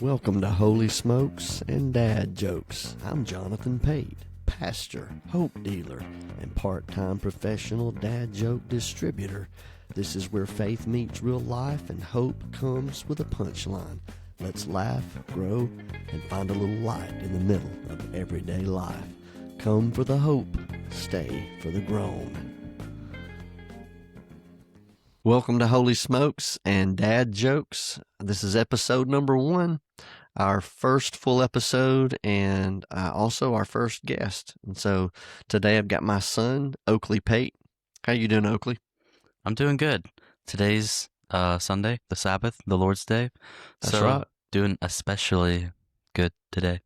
Welcome to Holy Smokes and Dad Jokes. I'm Jonathan Pate, pastor, hope dealer, and part-time professional dad joke distributor. This is where faith meets real life and hope comes with a punchline. Let's laugh, grow, and find a little light in the middle of everyday life. Come for the hope, stay for the groan. Welcome to Holy Smokes and Dad Jokes. This is episode number 1, our first full episode, and also our first guest. And so today I've got my son, Oakley Pate. How you doing, Oakley? I'm doing good. Today's Sunday, the Sabbath, the Lord's Day. That's right. Doing especially good today,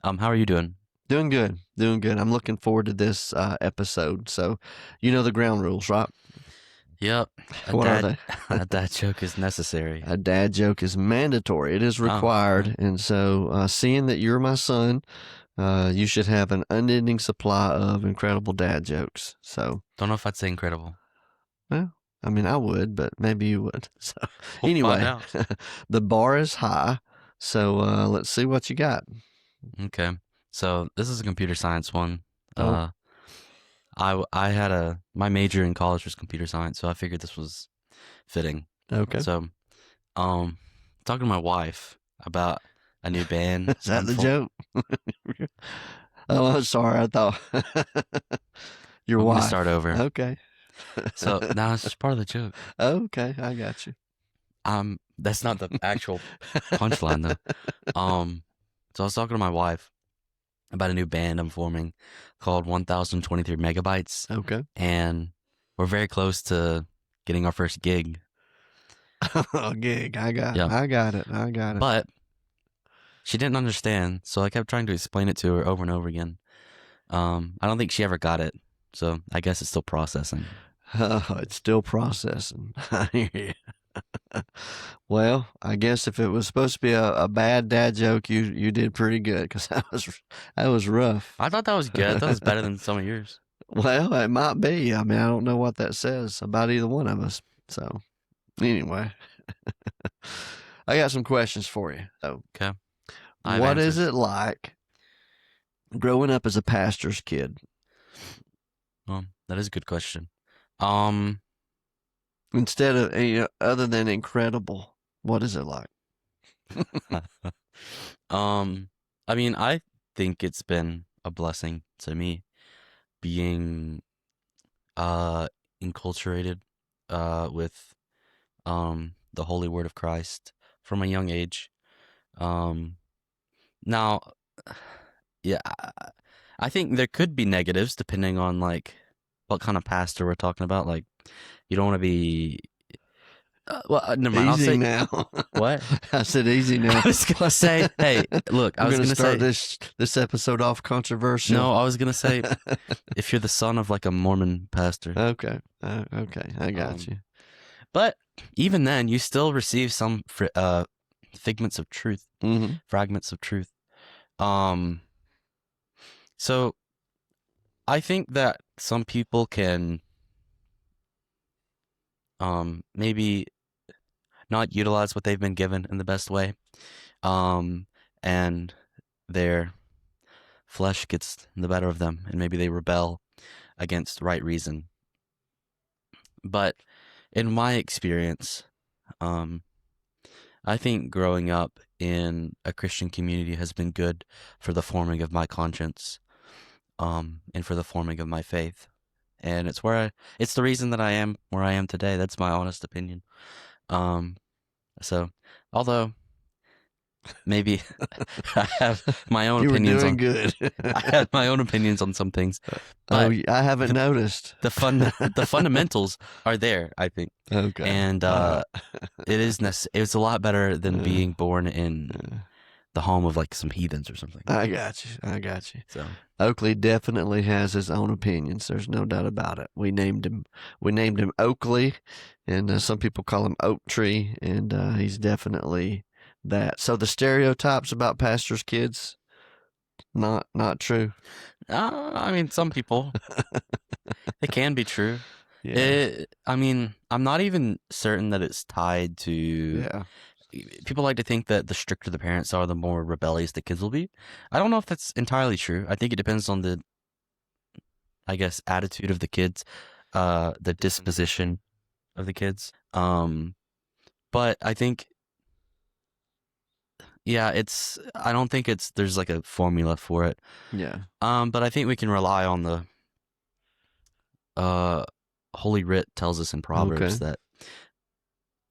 How are you doing? Doing good. I'm looking forward to this episode. So you know the ground rules, right? Yep. What are they? A dad joke is necessary. A dad joke is mandatory. It is required. And so seeing that you're my son, you should have an unending supply of incredible dad jokes. So don't know if I'd say incredible. Well, I mean, I would, but maybe you would. So anyway, the bar is high. So let's see what you got. Okay. So this is a computer science one. Oh. I had my major in college was computer science, so I figured this was fitting. Okay. So, talking to my wife about a new band. Is that the joke? Oh, I'm sorry. I thought your wife. Let me start over. Okay. So now it's just part of the joke. Okay, I got you. That's not the actual punchline though. So I was talking to my wife about a new band I'm forming called 1023 Megabytes. Okay. And we're very close to getting our first gig. A gig. I got it. But she didn't understand, so I kept trying to explain it to her over and over again. I don't think she ever got it, so I guess it's still processing. It's still processing. I hear you. Well, I guess if it was supposed to be a bad dad joke, you did pretty good, because that was rough. I thought that was good. That was better than some of yours. Well, it might be. I mean, I don't know what that says about either one of us. So, anyway, I got some questions for you. Okay. What is it like growing up as a pastor's kid? Well, that is a good question. Instead of, other than incredible, what is it like? I mean, I think it's been a blessing to me being enculturated with the Holy Word of Christ from a young age. Now, yeah, I think there could be negatives depending on like what kind of pastor we're talking about. Like, you don't want to be. Well, never mind. Easy I'll say now. What? I said easy now. I was gonna say, hey, look. I was gonna start say this episode off controversial. No, I was gonna say if you're the son of like a Mormon pastor. Okay, I got you. But even then, you still receive some figments of truth, fragments of truth. So I think that some people can maybe not utilize what they've been given in the best way, and their flesh gets the better of them, and maybe they rebel against right reason. But in my experience, I think growing up in a Christian community has been good for the forming of my conscience, and for the forming of my faith. And it's it's the reason that I am where I am today. That's my honest opinion. So although maybe I have my own opinions on good. I have my own opinions on some things. But I haven't noticed. The fundamentals are there, I think. Okay. And it's a lot better than being born in the home of like some heathens or something. I got you. So Oakley definitely has his own opinions. There's no doubt about it. We named him Oakley, and some people call him Oak Tree, and he's definitely that. So the stereotypes about pastors' kids, not true. I mean, some people, it can be true. Yeah. I mean, I'm not even certain that it's tied to people like to think that the stricter the parents are, the more rebellious the kids will be. I don't know if that's entirely true. I think it depends on the, I guess, attitude of the kids, the disposition of the kids. But I think, yeah, I don't think there's like a formula for it. Yeah. But I think we can rely on the, Holy Writ tells us in Proverbs that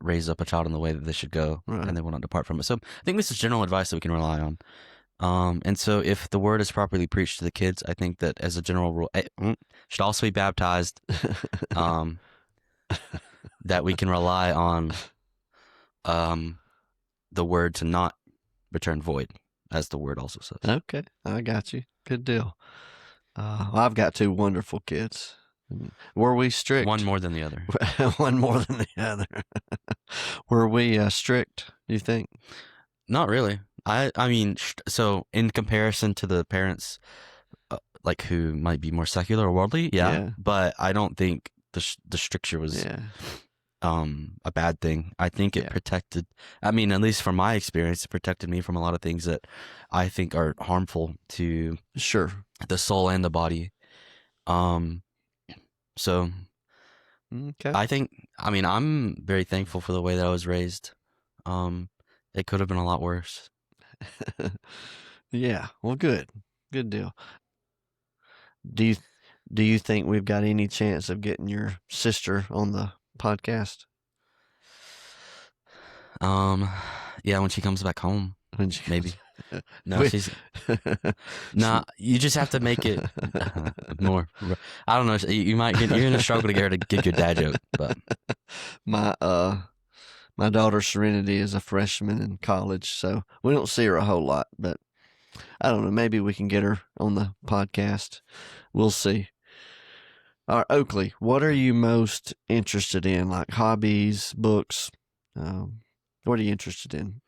raise up a child in the way that they should go, and they will not depart from it. So I think this is general advice that we can rely on. And so if the word is properly preached to the kids, I think that as a general rule, should also be baptized, that we can rely on the word to not return void, as the word also says. Okay, I got you. Good deal. I've got 2 wonderful kids. Were we strict? One more than the other. One more than the other. Were we strict, do you think? Not really. I mean, so in comparison to the parents, like who might be more secular or worldly, yeah. But I don't think the stricture was a bad thing. I think it protected. I mean, at least from my experience, it protected me from a lot of things that I think are harmful to the soul and the body. So I think, I mean, I'm very thankful for the way that I was raised. It could have been a lot worse. Yeah, well, good deal. Do you think we've got any chance of getting your sister on the podcast? Yeah, when she comes back home, maybe. No, you just have to make it more. I don't know. You're gonna struggle to get her to get your dad joke, but my daughter Serenity is a freshman in college, so we don't see her a whole lot, but I don't know. Maybe we can get her on the podcast. We'll see. All right, Oakley, what are you most interested in? Like hobbies, books? What are you interested in?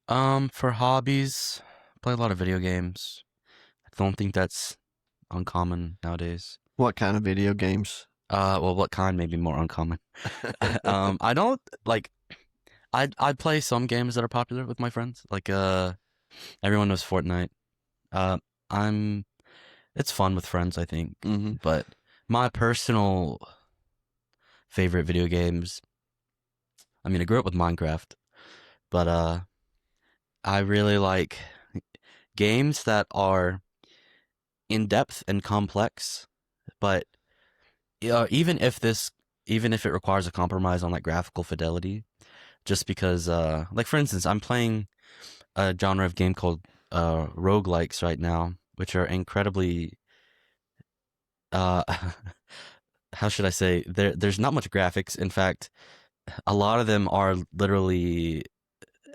For hobbies, play a lot of video games. I don't think that's uncommon nowadays. What kind of video games? Well, what kind may be more uncommon. I don't like. I play some games that are popular with my friends. Like everyone knows Fortnite. It's fun with friends, I think. Mm-hmm. But my personal favorite video games, I mean, I grew up with Minecraft, but I really like games that are in depth and complex, but even if it requires a compromise on like graphical fidelity, just because like for instance, I'm playing a genre of game called roguelikes right now, which are incredibly how should I say, there's not much graphics. In fact, a lot of them are literally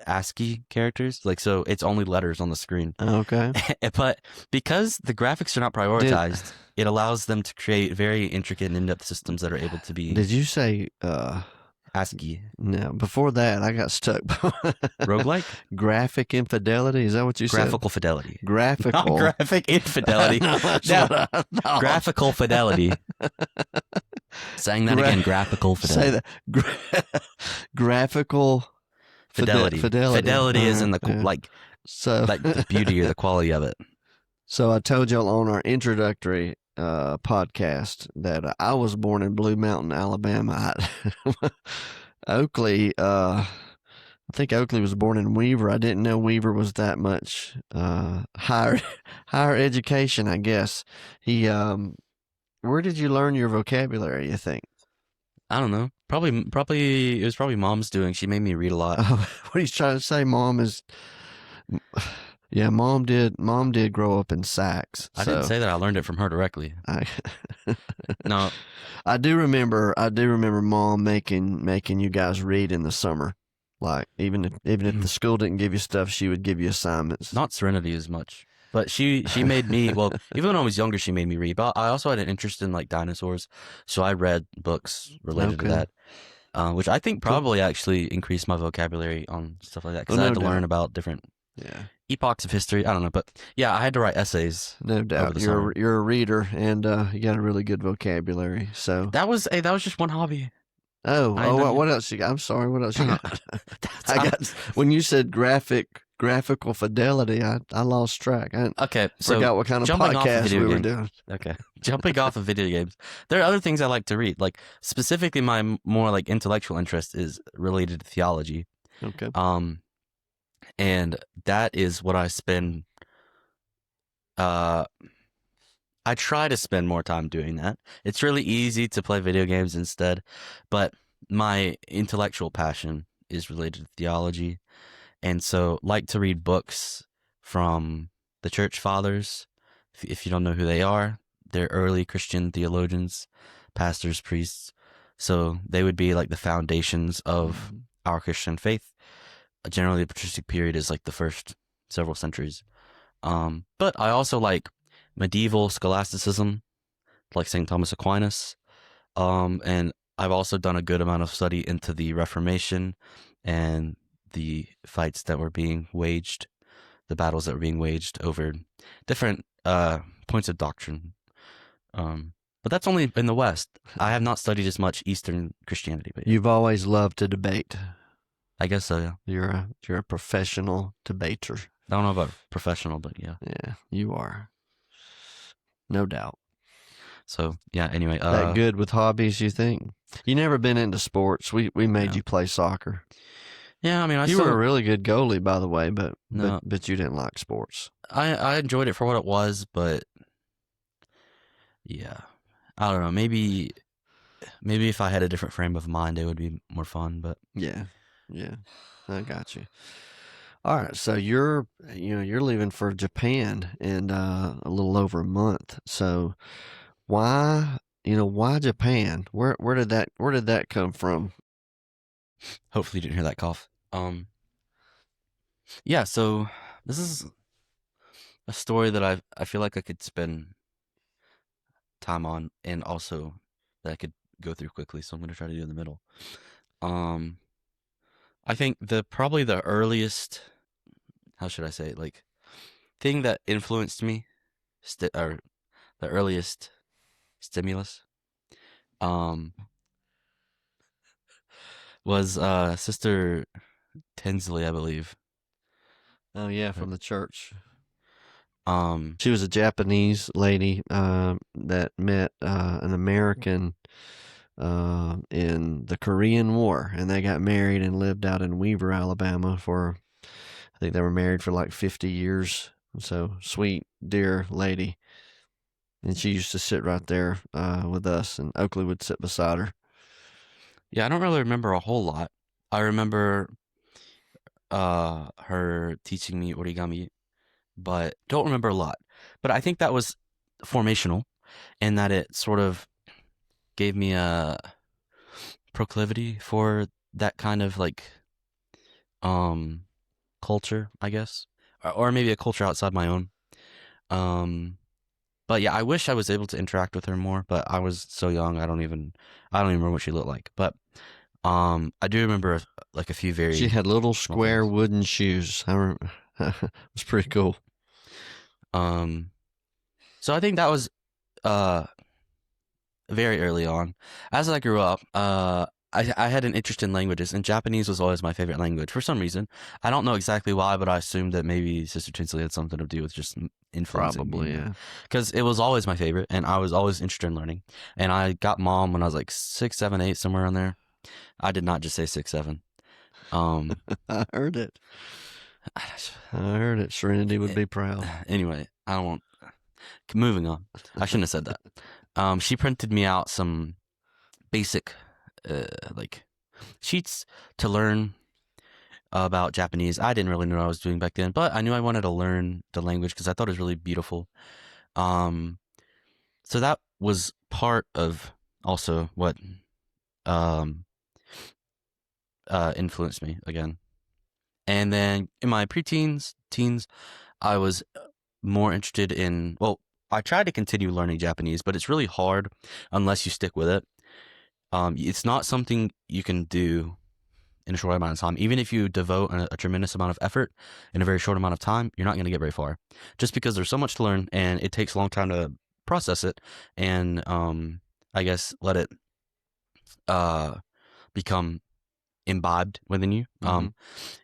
ASCII characters, like, so it's only letters on the screen. Okay. But because the graphics are not prioritized, it allows them to create very intricate and in-depth systems that are able to be. Did you say ASCII? No, before that I got stuck. Roguelike? Graphic infidelity, is that what you said? Graphical fidelity. Graphical. Not graphic infidelity. No, that's what I thought. Graphical fidelity. Saying that again, graphical fidelity. Say that. Graphical fidelity. Fidelity is in the like the beauty or the quality of it. So I told y'all on our introductory podcast that I was born in Blue Mountain, Alabama. Oakley, I think Oakley was born in Weaver. I didn't know Weaver was that much higher education, I guess. Where did you learn your vocabulary, you think? I don't know. Probably it was probably Mom's doing. She made me read a lot. What he's trying to say, Mom, is yeah, Mom did grow up in Sachs. I didn't say that. I learned it from her directly. No. I do remember Mom making you guys read in the summer. Like even if the school didn't give you stuff, she would give you assignments. Not Serenity as much. But she made me, well, even when I was younger, she made me read. But I also had an interest in like dinosaurs, so I read books related to that, which I think probably actually increased my vocabulary on stuff like that, because I had to learn about different epochs of history. I don't know, but yeah, I had to write essays. No doubt, you're a reader, and you got a really good vocabulary. So that was just one hobby. I know. What else you got? I'm sorry, what else you got? I When you said graphical fidelity, I lost track. I okay, so forgot what kind of jumping off of podcast video we were games. doing. Okay, jumping off of video games. There are other things I like to read. Like specifically, my more like intellectual interest is related to theology. Okay. And that is what I spend. I try to spend more time doing that. It's really easy to play video games instead, but my intellectual passion is related to theology, and so like to read books from the church fathers. If you don't know who they are, they're early Christian theologians, pastors, priests. So they would be like the foundations of our Christian faith. Generally, the patristic period is like the first several centuries. But I also like medieval scholasticism, like St. Thomas Aquinas. And I've also done a good amount of study into the Reformation and the fights that were being waged, the battles that were being waged over different points of doctrine. But that's only in the West. I have not studied as much Eastern Christianity. But You've always loved to debate. I guess so, yeah. You're a professional debater. I don't know about professional, but yeah. Yeah, you are. No doubt. So yeah, anyway. That good with hobbies, you think? You never been into sports. We made No. you play soccer. Yeah, I mean, you were a really good goalie, by the way, but you didn't like sports. I enjoyed it for what it was, but yeah, I don't know. Maybe if I had a different frame of mind, it would be more fun. But yeah, I got you. All right, so you're leaving for Japan in a little over a month. So why Japan? Where did that come from? Hopefully you didn't hear that cough. Yeah, so this is a story that I feel like I could spend time on, and also that I could go through quickly. So I'm gonna try to do in the middle. I think probably the earliest, how should I say it, like thing that influenced me, or the earliest stimulus, was Sister Tinsley, I believe. Oh yeah, from the church. Um, She was a Japanese lady that met an American in the Korean War, and they got married and lived out in Weaver, Alabama for, I think they were married for like 50 years. So sweet, dear lady. And she used to sit right there with us, and Oakley would sit beside her. Yeah, I don't really remember a whole lot. I remember her teaching me origami, but don't remember a lot. But I think that was formational, and that it sort of gave me a proclivity for that kind of like culture, I guess, or maybe a culture outside my own. But yeah, I wish I was able to interact with her more, but I was so young, I don't even remember what she looked like. But I do remember like a few very. She had little square wooden shoes. I remember. It was pretty cool. So I think that was very early on. As I grew up, I had an interest in languages, and Japanese was always my favorite language for some reason. I don't know exactly why, but I assumed that maybe Sister Tinsley had something to do with just influencing Probably, me. yeah. Because it was always my favorite, and I was always interested in learning. And I got mom when I was like 6, 7, 8, somewhere in there. I did not just say 6, 7. I heard it. Serenity would be proud. Anyway, I don't want. Moving on. I shouldn't have said that. She printed me out some basic, like, sheets to learn about Japanese. I didn't really know what I was doing back then, but I knew I wanted to learn the language because I thought it was really beautiful. So that was part of also what influenced me again. And then in my preteens, teens, I was more interested in, well, I tried to continue learning Japanese, but it's really hard unless you stick with it. It's not something you can do in a short amount of time. Even if you devote a tremendous amount of effort in a very short amount of time, you're not going to get very far. Just because there's so much to learn, and it takes a long time to process it, and I guess let it become imbibed within you.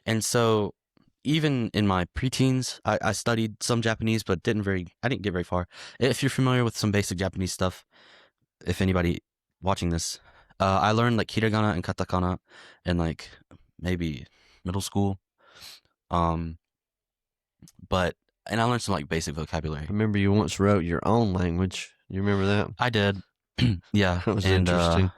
And so even in my preteens, I studied some Japanese, but I didn't get very far. If you're familiar with some basic Japanese stuff, if anybody watching this, I learned like hiragana and katakana in like maybe middle school. And I learned some like basic vocabulary. I remember you once wrote your own language. You remember that? I did. Yeah. That was interesting.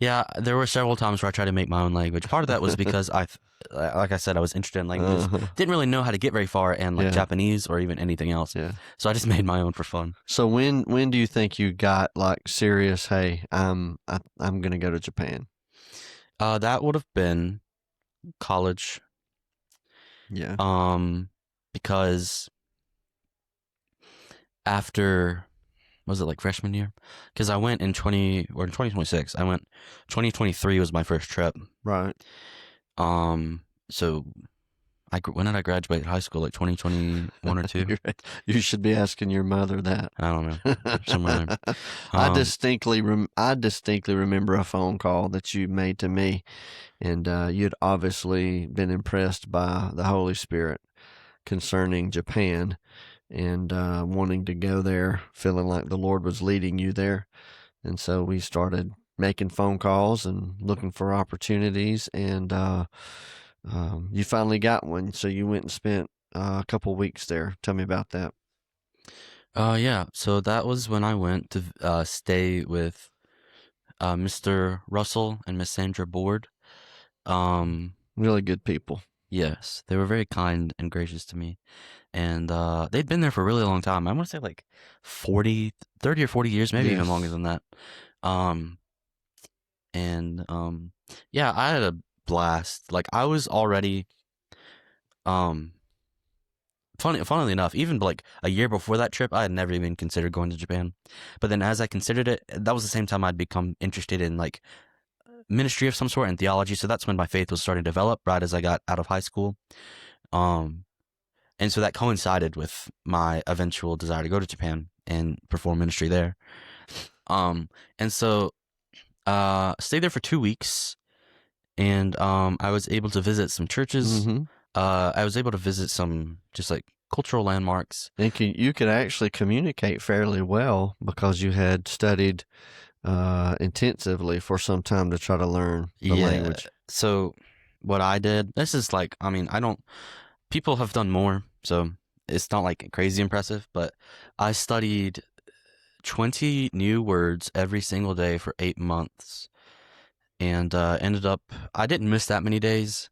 Yeah, there were several times where I tried to make my own language. Part of that was because like I said, I was interested in languages. Didn't really know how to get very far in like Japanese or even anything else. Yeah. So I just made my own for fun. So when do you think you got like serious? Hey, I'm gonna go to Japan. That would have been college. Yeah. Because after, was it like freshman year? Because I went in 2026. I went 2023 was my first trip. Right. So when did I graduate high school? Like 2021 or 2? You should be asking your mother that. I don't know. Somewhere there. I distinctly remember a phone call that you made to me, and you'd obviously been impressed by the Holy Spirit concerning Japan, and wanting to go there, feeling like the Lord was leading you there. And so we started making phone calls and looking for opportunities, and you finally got one. So you went and spent a couple weeks there. Tell me about that. Yeah. So that was when I went to stay with Mr. Russell and Miss Sandra Board. Really good people. Yes, they were very kind and gracious to me. And they'd been there for a really long time. I want to say like 30 or 40 years, maybe even longer than that. Yeah, I had a blast. Like I was already, funnily enough, even like a year before that trip, I had never even considered going to Japan. But then as I considered it, that was the same time I'd become interested in like ministry of some sort and theology. So that's when my faith was starting to develop right as I got out of high school. And so that coincided with my eventual desire to go to Japan and perform ministry there. And so stayed there for 2 weeks, and I was able to visit some churches. I was able to visit some just like cultural landmarks. And you could actually communicate fairly well because you had studied intensively for some time to try to learn the language. So what I did, this is like, people have done more, so it's not like crazy impressive, but I studied 20 new words every single day for 8 months, and ended up, I didn't miss that many days.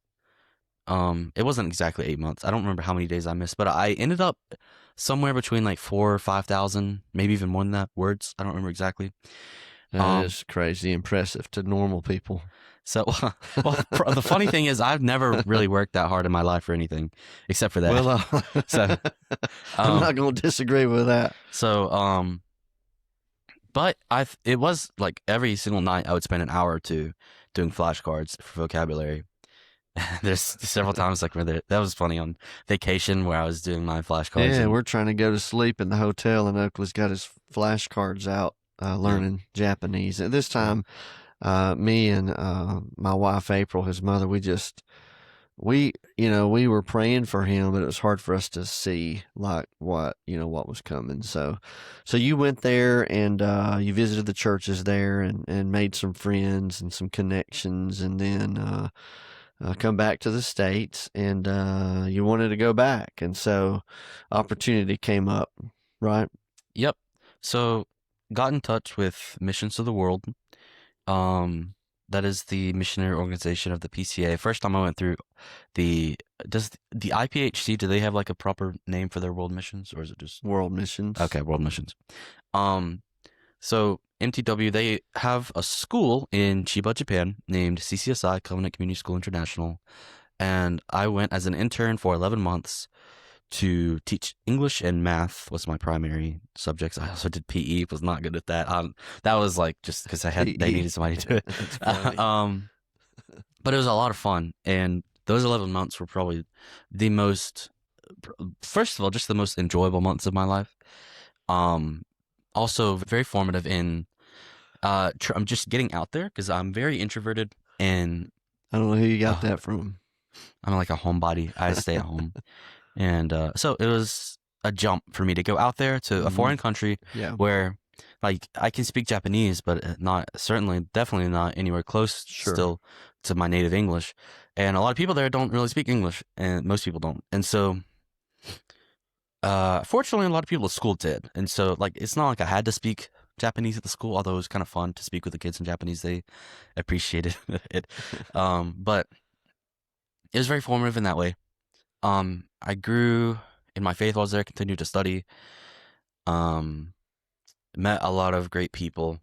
It wasn't exactly 8 months. I don't remember how many days I missed, but I ended up somewhere between like 4,000 or 5,000, maybe even more than that, words. I don't remember exactly. That is crazy impressive to normal people. So, well, the funny thing is, I've never really worked that hard in my life for anything except for that. Well, so I'm not going to disagree with that. So, but it was like every single night I would spend an hour or two doing flashcards for vocabulary. There's several times like that was funny on vacation where I was doing my flashcards. Yeah, we're trying to go to sleep in the hotel, and Oakley's got his flashcards out, learning Japanese. At this time, me and my wife April, his mother, we were praying for him, but it was hard for us to see like what was coming. So you went there, and you visited the churches there, and made some friends and some connections, and then come back to the States, and you wanted to go back, and so opportunity came up, right? Yep. So got in touch with Missions to the World. That is the missionary organization of the PCA. First time I went through does the IPHC, do they have like a proper name for their world missions, or is it just World Missions? Okay, world missions. So MTW, they have a school in Chiba, Japan named CCSI, Covenant Community School International. And I went as an intern for 11 months to teach English and math was my primary subjects. I also did PE, was not good at that. That was like just because they needed somebody to do it. But it was a lot of fun. And those 11 months were probably first of all, just the most enjoyable months of my life. Also very formative in I'm just getting out there because I'm very introverted and I don't know who you got uh, that from. I'm like a homebody. I stay at home, and so it was a jump for me to go out there to a Hmm. foreign country Yeah, where, like, I can speak Japanese, but not certainly, definitely not anywhere close sure. still to my native English. And a lot of people there don't really speak English, and most people don't. And so, fortunately, a lot of people at school did. And so, like, it's not like I had to speak Japanese at the school, although it was kind of fun to speak with the kids in Japanese. They appreciated it. But it was very formative in that way. I grew in my faith while I was there, continued to study, um, met a lot of great people,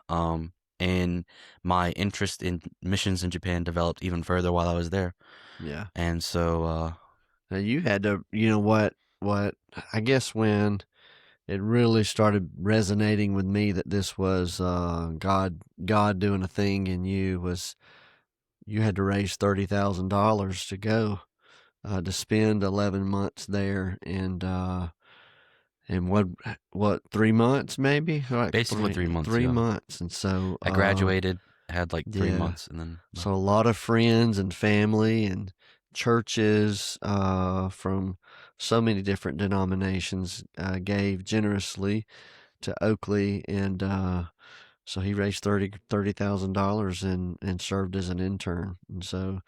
um, and my interest in missions in Japan developed even further while I was there. Yeah. And so, Now you had to, you know what I guess when it really started resonating with me that this was God doing a thing in you was you had to raise $30,000 to go to spend 11 months there and what 3 months maybe like basically three 3 months, three yeah. months and so I graduated, had like three yeah, months, and then so a lot of friends and family and churches from so many different denominations gave generously to Oakley, and so he raised $30,000 and served as an intern. And so,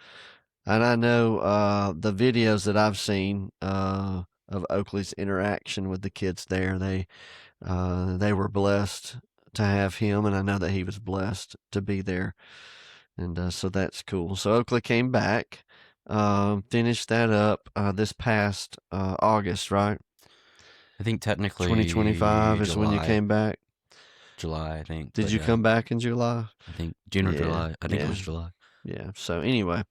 and I know the videos that I've seen of Oakley's interaction with the kids there, they were blessed to have him, and I know that he was blessed to be there, and so that's cool. So Oakley came back, finished that up this past August, right? I think technically 2025 is when you July, came back. I think, Did but you yeah, come back in July? I think June or Yeah, July. I think it yeah, was July. yeah. So anyway,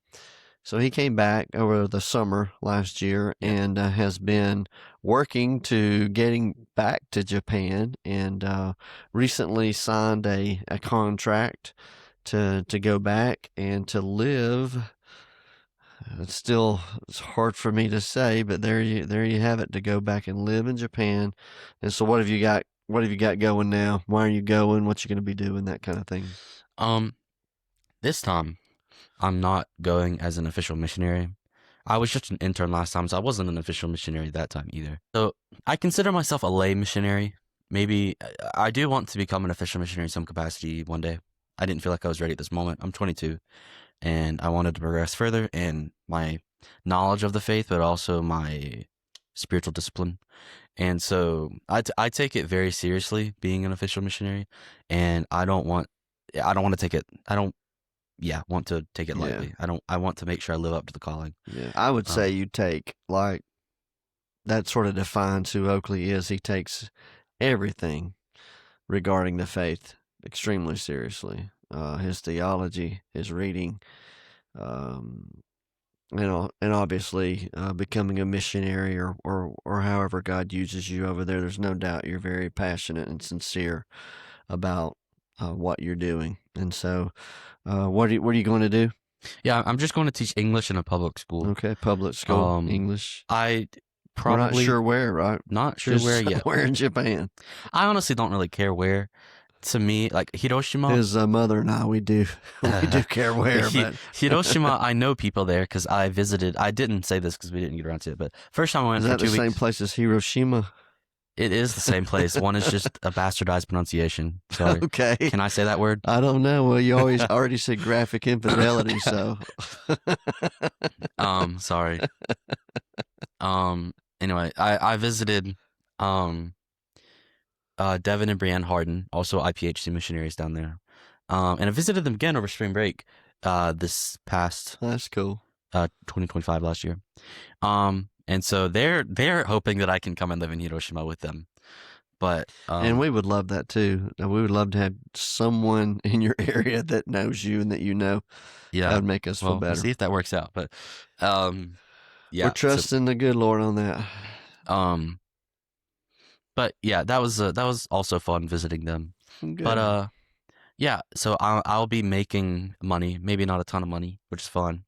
so he came back over the summer last year Yeah. and has been working to getting back to Japan, and recently signed a contract to go back and to live. It's hard for me to say, but there you have it, to go back and live in Japan. And so what have you got? What have you got going now? Why are you going? What you going to be doing? That kind of thing. Um, this time I'm not going as an official missionary. I was just an intern last time, so I wasn't an official missionary that time either. So I consider myself a lay missionary. Maybe I do want to become an official missionary in some capacity one day. I didn't feel like I was ready at this moment. I'm 22, and I wanted to progress further in my knowledge of the faith, but also my spiritual discipline. And so I take it very seriously being an official missionary, and I don't want to take it. I don't want to take it Yeah, lightly. I want to make sure I live up to the calling. yeah. I would say Um, you take like that sort of defines who Oakley is. He takes everything regarding the faith extremely seriously. His theology, his reading, um, and obviously becoming a missionary or however God uses you over there. There's no doubt you're very passionate and sincere about what you're doing. And so, what are you going to do? yeah, I'm just going to teach English in a public school. Okay, public school Um, English. I We're not probably sure where, right? not sure Just where yet. somewhere in Japan. I honestly don't really care where. To me, like Hiroshima, His mother and I, we do we do care where, but Hiroshima, I know people there because I visited. I didn't say this because we didn't get around to it, but first time I went is for that the 2 weeks. same place as Hiroshima? It is the same place. One is just a bastardized pronunciation. Sorry. Okay. Can I say that word? I don't know. Well, you always already said graphic infidelity, so Sorry. Anyway, I visited um Devin and Brienne Harden, also IPHC missionaries down there. And I visited them again over spring break this past that's cool. 2025 last year. And so they're hoping that I can come and live in Hiroshima with them. But And we would love that too. We would love to have someone in your area that knows you and that you know. That yeah, would make us feel well, we'll better. see if that works out. But We're yeah, so trusting the good Lord on that. um but yeah, that was also fun visiting them. Good. But yeah, so I'll be making money, maybe not a ton of money, which is fun.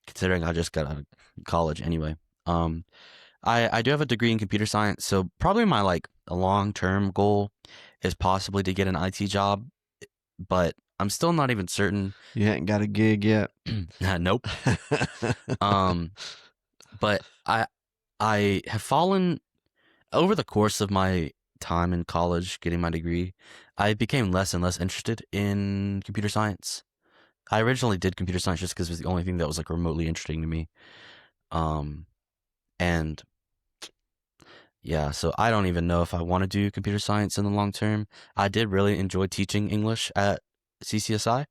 Considering I just got out of college anyway. I do have a degree in computer science, so probably my like a long-term goal is possibly to get an IT job, but I'm still not even certain. You hadn't got a gig yet? Nope. But I have fallen over the course of my time in college getting my degree. I became less and less interested in computer science. I originally did computer science just because it was the only thing that was like remotely interesting to me. And yeah, so I don't even know if I want to do computer science in the long term. I did really enjoy teaching English at CCSI.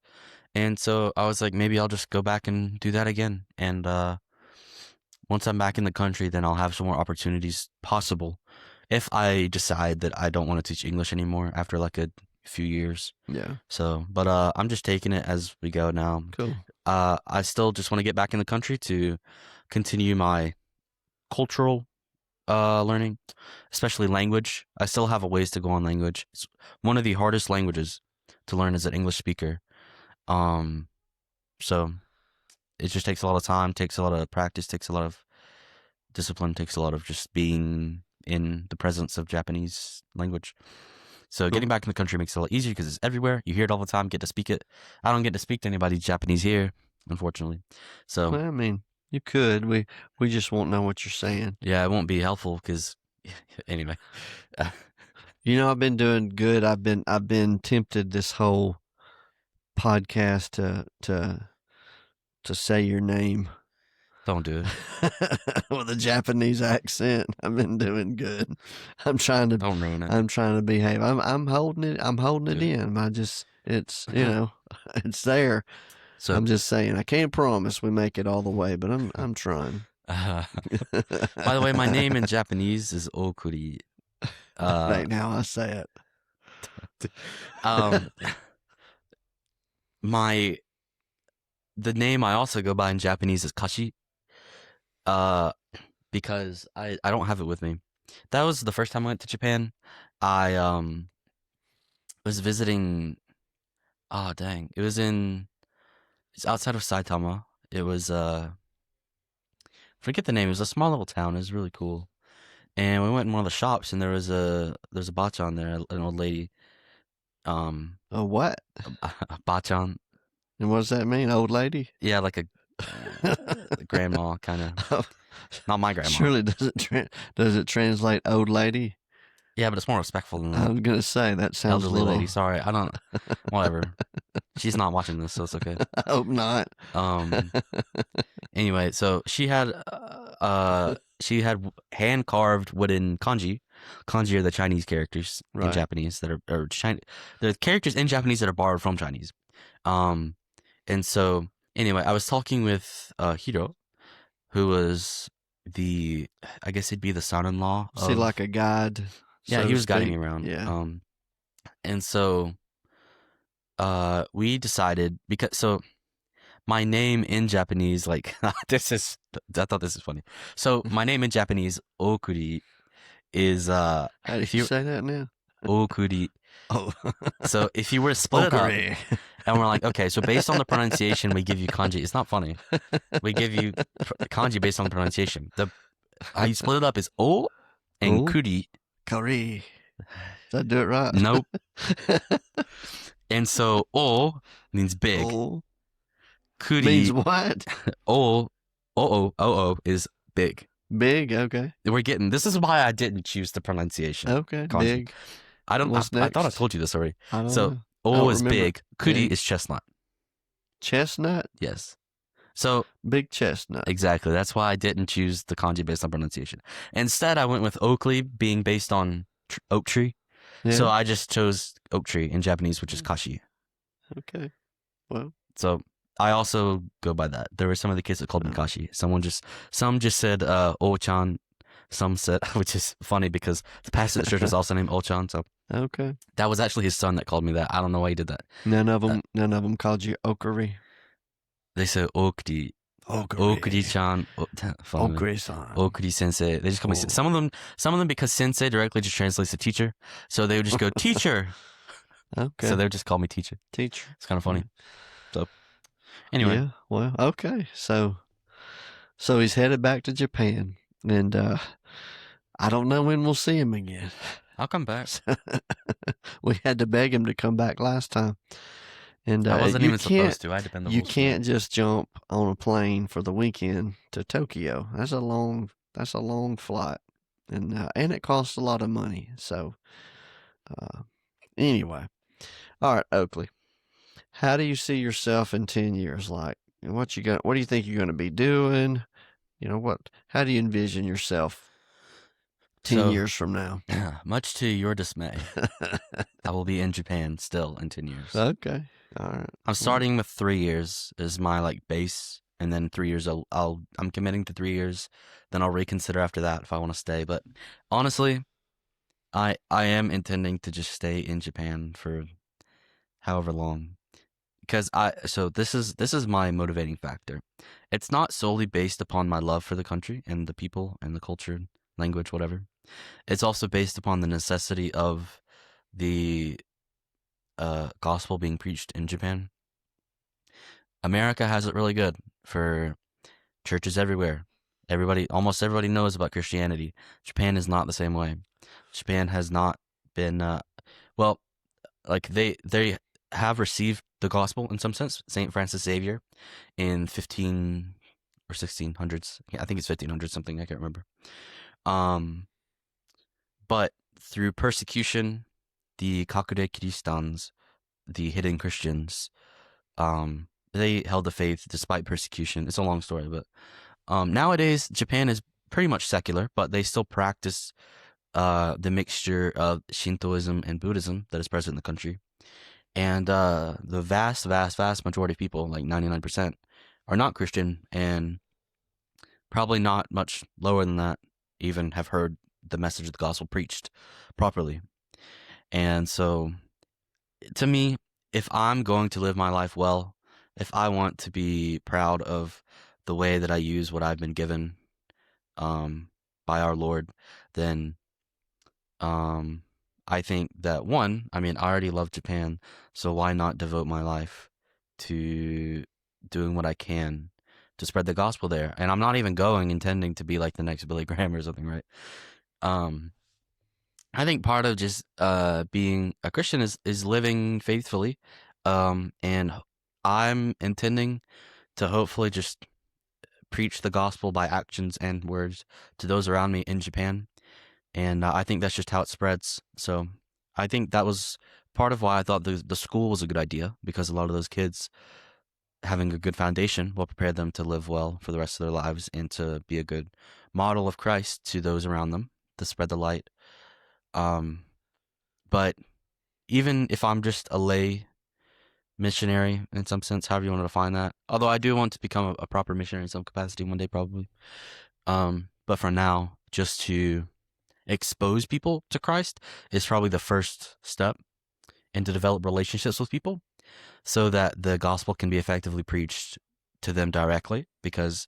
And so I was like, maybe I'll just go back and do that again. And once I'm back in the country, then I'll have some more opportunities possible if I decide that I don't want to teach English anymore after like a few years. Yeah. So, but I'm just taking it as we go now. Cool. I still just want to get back in the country to continue my cultural learning, especially language. I still have a ways to go on language. It's one of the hardest languages to learn as an English speaker. So it just takes a lot of time, takes a lot of practice, takes a lot of discipline, takes a lot of just being in the presence of Japanese language. So getting back in the country makes it a lot easier because it's everywhere. You hear it all the time, get to speak it. I don't get to speak to anybody Japanese here, unfortunately. So Well, I mean, you could. We just won't know what you're saying. yeah, it won't be helpful because anyway. You know, I've been doing good. I've been tempted this whole podcast to say your name Don't do it. with a Japanese accent. I've been doing good. I'm trying to Don't ruin it. I'm trying to behave. I'm holding it. I'm holding it in. It's it's there. So I'm just saying. I can't promise we make it all the way, but I'm trying. by the way, my name in Japanese is Oakley. Right now I say it. The name I also go by in Japanese is Kashi. Because I don't have it with me. That was the first time I went to Japan. I was visiting. Oh dang! It's outside of Saitama. It was forget the name. It was a small little town. It was really cool. And we went in one of the shops, and there's a bachan there, an old lady. A what? A bachan. And what does that mean? Old lady? Yeah, like a grandma kind of. Not my grandma. Surely does it translate old lady? Yeah, but it's more respectful than I that. was gonna say that sounds Elderly a little... lady. Sorry, I don't. Whatever. She's not watching this, so it's okay. I hope not. Anyway, so she had hand carved wooden kanji. Kanji are the Chinese characters in Right. Japanese that are They're characters in Japanese that are borrowed from Chinese. And so anyway, I was talking with Hiro, who was I guess he'd be the son-in-law. Was he like a guide? Yeah, so he to was guiding speak? me around. Yeah. And so we decided so my name in Japanese, like I thought this is funny. So my name in Japanese, Okuri, is How do you say that now? Okuri. Oh. So if you were to split it up, Okuri. and we're like, okay, so based on the pronunciation, we give you kanji. It's not funny. We give you kanji based on the pronunciation. How you split it up is O and O? Kuri. Kari. Did I do it right? Nope. And so O means big. Oh. Kuri Means what? O is big. Big. Okay. This is why I didn't choose the pronunciation. Okay. Kanji. Big. I thought I What's told you this already. I don't So know. O don't is remember. big. Kuri Big. is chestnut. Chestnut. Yes. So Big chestnut. exactly. That's why I didn't choose the kanji based on pronunciation. Instead, I went with Oakley being based on oak tree. Yeah. So I just chose oak tree in Japanese, which is kashi. Okay. Well. So I also go by that. There were some of the kids that called me kashi. Some just said O-chan. Some said, which is funny because the pastor at the church is also named O-chan. So Okay. that was actually his son that called me that. I don't know why he did that. None of them called you Okuri. They said Okuri. Okuri-chan. Okuri-san. Okuri sensei. They just call me. Oh. Some of them because sensei directly just translates to teacher. So they would just go teacher. Okay. So they would just call me teacher. Teacher. It's kind of funny. So anyway, Yeah. Well. Okay. So he's headed back to Japan, and I don't know when we'll see him again. I'll come back. We had to beg him to come back last time. And I wasn't even supposed to. I had to bend the you rules for it. can't just jump on a plane for the weekend to Tokyo. That's a long flight, and it costs a lot of money. So anyway, all right, Oakley. How do you see yourself in 10 years? Like, what do you think you're going to be doing? How do you envision yourself 10 So, years from now? much to your dismay, I will be in Japan still in 10 years. Okay. All right. I'm starting with 3 years as my like base, and then 3 years I'm committing to 3 years. Then I'll reconsider after that if I want to stay. But honestly, I am intending to just stay in Japan for however long. Because this is my motivating factor. It's not solely based upon my love for the country and the people and the culture, language, whatever. It's also based upon the necessity of the gospel being preached in Japan. America has it really good for churches everywhere. Almost everybody knows about Christianity. Japan is not the same way. Japan has not been well, like they have received the gospel in some sense. Saint Francis Xavier in 15 or 1600s. I think it's 1500 something. I can't remember. But through persecution, the Kakure Kiristans, the hidden Christians, they held the faith despite persecution. It's a long story, but nowadays Japan is pretty much secular, but they still practice the mixture of Shintoism and Buddhism that is present in the country. And the vast majority of people, like 99%, are not Christian, and probably not much lower than that even have heard the message of the gospel preached properly. And so, to me, if I'm going to live my life well, if I want to be proud of the way that I use what I've been given by our Lord, then I think that I already love Japan, so why not devote my life to doing what I can to spread the gospel there? And I'm not even going intending to be like the next Billy Graham or something, right? I think part of just being a Christian is living faithfully, and I'm intending to hopefully just preach the gospel by actions and words to those around me in Japan. And I think that's just how it spreads. So I think that was part of why I thought the school was a good idea, because a lot of those kids having a good foundation will prepare them to live well for the rest of their lives and to be a good model of Christ to those around them, to spread the light. But even if I'm just a lay missionary in some sense, however you want to define that, although I do want to become a proper missionary in some capacity one day probably. But for now, just to expose people to Christ is probably the first step, and to develop relationships with people so that the gospel can be effectively preached to them directly, because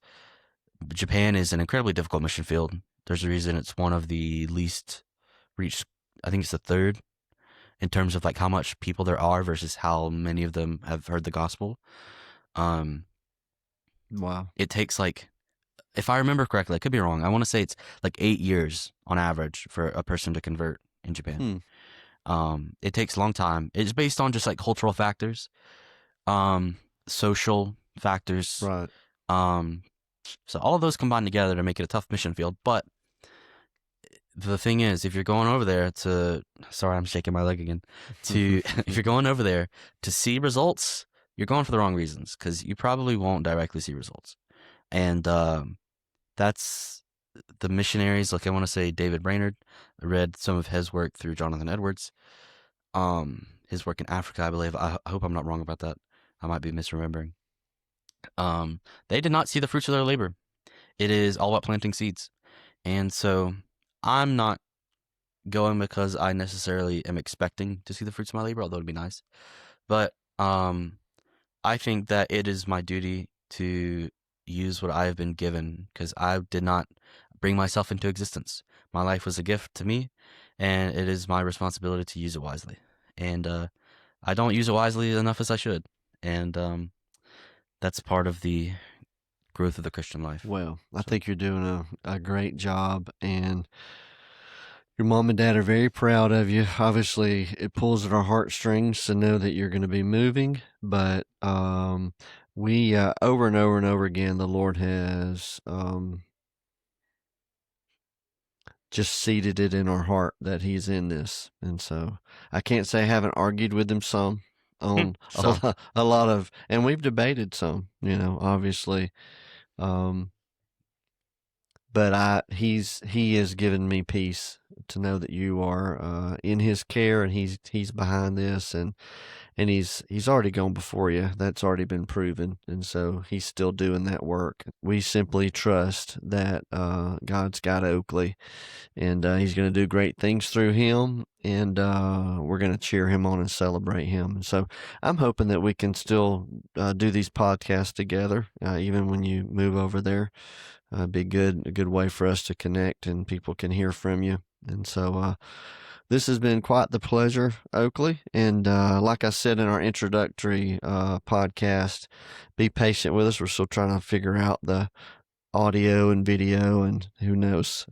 Japan is an incredibly difficult mission field. There's a reason it's one of the least reached. I think it's the third in terms of like how much people there are versus how many of them have heard the gospel. Wow. It takes like, if I remember correctly, I could be wrong, I want to say it's like 8 years on average for a person to convert in Japan. It takes a long time. It's based on just like cultural factors, social factors. Right. So all of those combine together to make it a tough mission field. But the thing is, if you're going over there sorry, I'm shaking my leg again. If you're going over there to see results, you're going for the wrong reasons, because you probably won't directly see results. And that's the missionaries. Like I want to say David Brainerd. I read some of his work through Jonathan Edwards. His work in Africa, I believe. I hope I'm not wrong about that. I might be misremembering. They did not see the fruits of their labor. It is all about planting seeds. And so I'm not going because I necessarily am expecting to see the fruits of my labor, although it'd be nice. But I think that it is my duty to use what I have been given, because I did not bring myself into existence. My life was a gift to me, and it is my responsibility to use it wisely. And I don't use it wisely enough as I should. And that's part of the growth of the Christian life. Well, I think you're doing a great job, and Your mom and dad are very proud of you. Obviously, it pulls at our heartstrings to know that you're going to be moving, but we over and over and over again, the Lord has just seated it in our heart that He's in this, and so I can't say I haven't argued with Him some on So, a lot of, and we've debated some, obviously. Um, but he has given me peace to know that you are in his care, and he's behind this, and he's already gone before you. That's already been proven, and so he's still doing that work. We simply trust that God's got Oakley, and he's going to do great things through him, and we're going to cheer him on and celebrate him. And so I'm hoping that we can still do these podcasts together, even when you move over there. Be a good way for us to connect, and people can hear from you. And so this has been quite the pleasure, Oakley. And like I said in our introductory podcast, be patient with us. We're still trying to figure out the audio and video, and who knows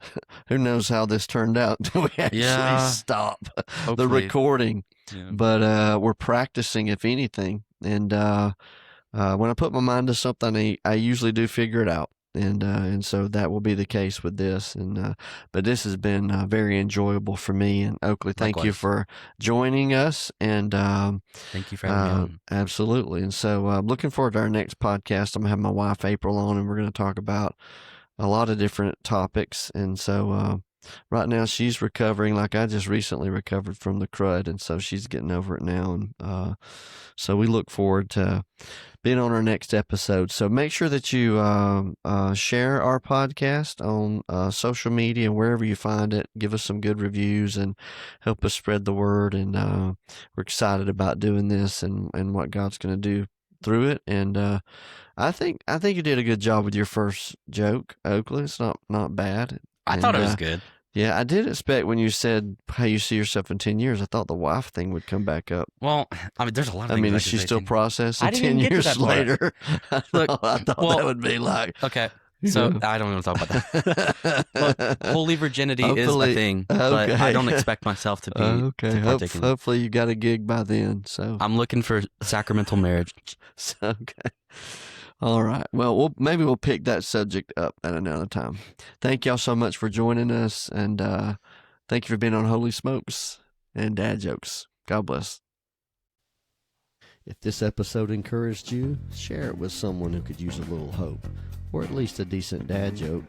how this turned out until we actually stop the recording. Yeah. But we're practicing, if anything. And when I put my mind to something, I usually do figure it out. And so that will be the case with this. And but this has been very enjoyable for me. And Oakley, thank you for joining us. And thank you for having me on. Absolutely. And so I'm looking forward to our next podcast. I'm gonna have my wife April on, and we're going to talk about a lot of different topics. And so right now she's recovering, like I just recently recovered from the crud, and so she's getting over it now. And so we look forward to being on our next episode. So make sure that you share our podcast on social media and wherever you find it. Give us some good reviews and help us spread the word. And we're excited about doing this and what God's going to do through it. And I think you did a good job with your first joke, Oakley. It's not bad. I thought it was good. Yeah, I did expect when you said how you see yourself in 10 years, I thought the wife thing would come back up. Well, I mean, there's a lot of things. I mean, is she still processing 10 years later? Look, I thought that would be like... Okay, so I don't want to talk about that. Look, holy virginity is a thing, but I don't expect myself to be okay. Hopefully you got a gig by then. So I'm looking for sacramental marriage. Okay. All right. Well, maybe we'll pick that subject up at another time. Thank y'all so much for joining us, and thank you for being on Holy Smokes and Dad Jokes. God bless. If this episode encouraged you, share it with someone who could use a little hope, or at least a decent dad joke.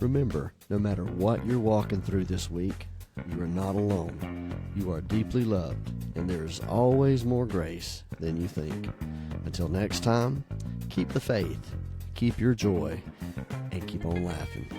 Remember, no matter what you're walking through this week, you are not alone. You are deeply loved, and there is always more grace than you think. Until next time, keep the faith, keep your joy, and keep on laughing.